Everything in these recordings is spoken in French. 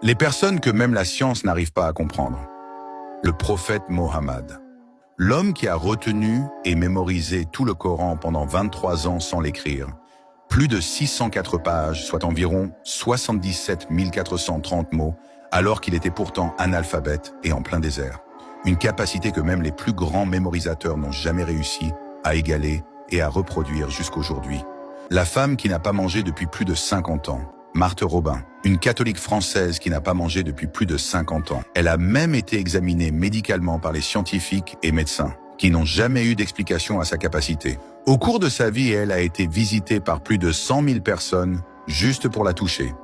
Les personnes que même la science n'arrive pas à comprendre. Le prophète Mohammed. L'homme qui a retenu et mémorisé tout le Coran pendant 23 ans sans l'écrire. Plus de 604 pages, soit environ 77 430 mots, alors qu'il était pourtant analphabète et en plein désert. Une capacité que même les plus grands mémorisateurs n'ont jamais réussi à égaler et à reproduire jusqu'aujourd'hui. La femme qui n'a pas mangé depuis plus de 50 ans. Marthe Robin, une catholique française qui n'a pas mangé depuis plus de 50 ans. Elle a même été examinée médicalement par les scientifiques et médecins, qui n'ont jamais eu d'explication à sa capacité. Au cours de sa vie, elle a été visitée par plus de 100 000 personnes, juste pour la toucher.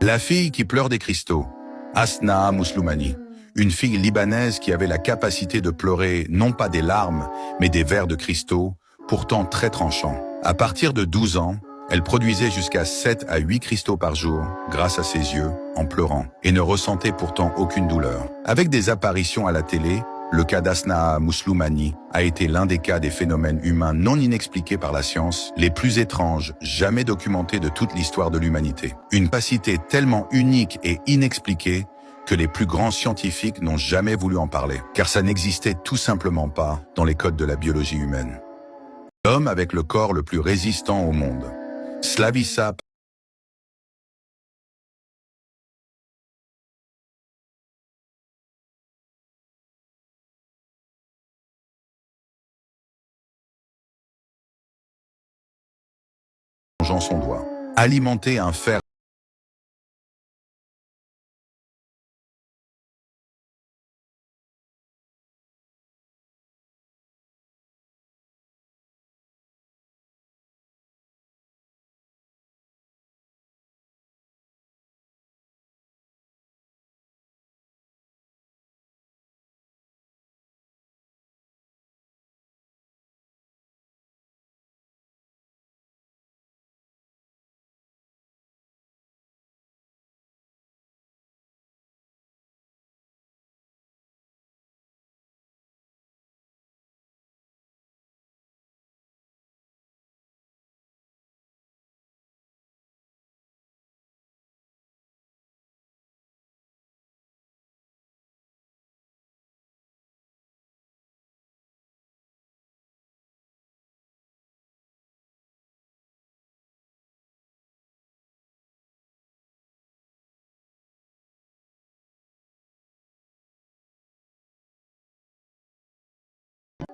La fille qui pleure des cristaux, Asnaa Mousloumani, une fille libanaise qui avait la capacité de pleurer non pas des larmes, mais des verres de cristaux, pourtant très tranchants. À partir de 12 ans, elle produisait jusqu'à 7 à 8 cristaux par jour, grâce à ses yeux, en pleurant, et ne ressentait pourtant aucune douleur. Avec des apparitions à la télé, le cas d'Asnaa Mousloumani a été l'un des cas des phénomènes humains non inexpliqués par la science, les plus étranges jamais documentés de toute l'histoire de l'humanité. Une capacité tellement unique et inexpliquée que les plus grands scientifiques n'ont jamais voulu en parler, car ça n'existait tout simplement pas dans les codes de la biologie humaine. L'homme avec le corps le plus résistant au monde. Slavisa mangeant son doigt. Alimenter un fer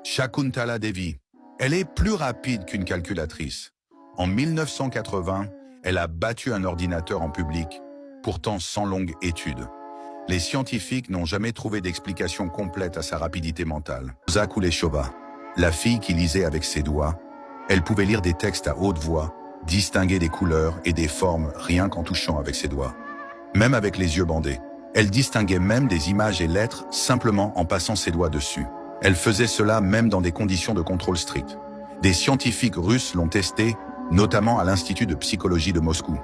Shakuntala Devi. Elle est plus rapide qu'une calculatrice. En 1980, elle a battu un ordinateur en public, pourtant sans longue étude. Les scientifiques n'ont jamais trouvé d'explication complète à sa rapidité mentale. Zakuleshova, la fille qui lisait avec ses doigts, elle pouvait lire des textes à haute voix, distinguer des couleurs et des formes rien qu'en touchant avec ses doigts. Même avec les yeux bandés. Elle distinguait même des images et lettres simplement en passant ses doigts dessus. Elle faisait cela même dans des conditions de contrôle strict. Des scientifiques russes l'ont testé, notamment à l'Institut de psychologie de Moscou.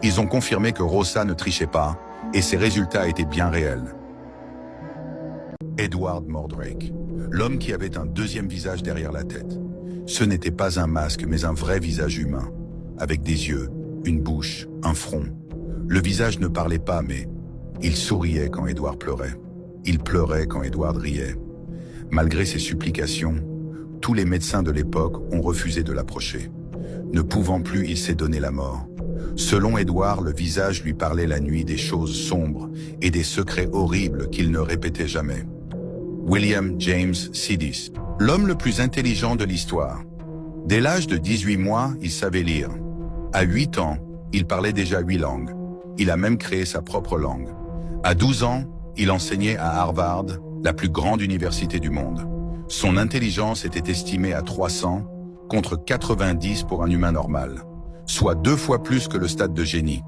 Ils ont confirmé que Rosa ne trichait pas, et ses résultats étaient bien réels. Edward Mordrake, l'homme qui avait un deuxième visage derrière la tête. Ce n'était pas un masque, mais un vrai visage humain, avec des yeux, une bouche, un front. Le visage ne parlait pas, mais il souriait quand Edward pleurait. Il pleurait quand Edward riait. Malgré ses supplications, tous les médecins de l'époque ont refusé de l'approcher. Ne pouvant plus, il s'est donné la mort. Selon Edward, le visage lui parlait la nuit des choses sombres et des secrets horribles qu'il ne répétait jamais. William James Sidis, l'homme le plus intelligent de l'histoire. Dès l'âge de 18 mois, il savait lire. À 8 ans, il parlait déjà 8 langues. Il a même créé sa propre langue. À 12 ans, il enseignait à Harvard, la plus grande université du monde. Son intelligence était estimée à 300 contre 90 pour un humain normal, soit 2 fois plus que le stade de génie.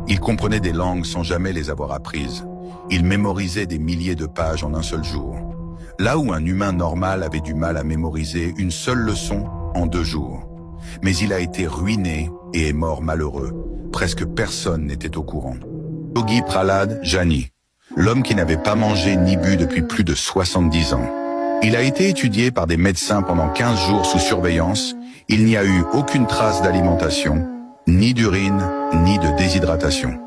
Il comprenait des langues sans jamais les avoir apprises. Il mémorisait des milliers de pages en un seul jour. Là où un humain normal avait du mal à mémoriser une seule leçon en 2 jours. Mais il a été ruiné et est mort malheureux. Presque personne n'était au courant. Yogi Prahlad Jani, l'homme qui n'avait pas mangé ni bu depuis plus de 70 ans. Il a été étudié par des médecins pendant 15 jours sous surveillance. Il n'y a eu aucune trace d'alimentation, ni d'urine, ni de déshydratation.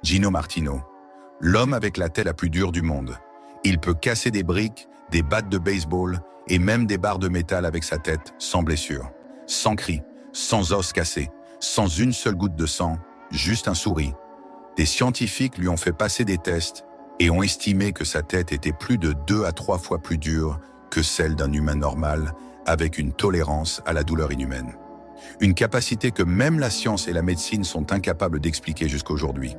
Gino Martino, l'homme avec la tête la plus dure du monde. Il peut casser des briques, des battes de baseball et même des barres de métal avec sa tête, sans blessure, sans cri, sans os cassés, sans une seule goutte de sang, juste un sourire. Des scientifiques lui ont fait passer des tests et ont estimé que sa tête était plus de 2 à 3 fois plus dure que celle d'un humain normal, avec une tolérance à la douleur inhumaine. Une capacité que même la science et la médecine sont incapables d'expliquer jusqu'aujourd'hui.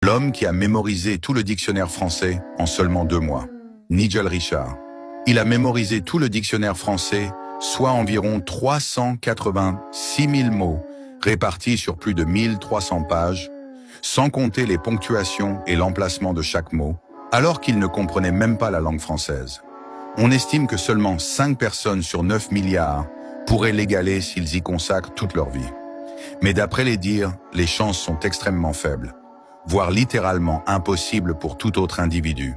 L'homme qui a mémorisé tout le dictionnaire français en seulement 2 mois. Nigel Richard. Il a mémorisé tout le dictionnaire français, soit environ 386 000 mots, répartis sur plus de 1300 pages, sans compter les ponctuations et l'emplacement de chaque mot, alors qu'il ne comprenait même pas la langue française. On estime que seulement 5 personnes sur 9 milliards pourraient l'égaler s'ils y consacrent toute leur vie. Mais d'après les dires, les chances sont extrêmement faibles, voire littéralement impossibles pour tout autre individu.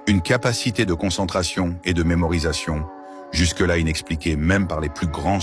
Une capacité de concentration et de mémorisation, jusque-là inexpliquée même par les plus grands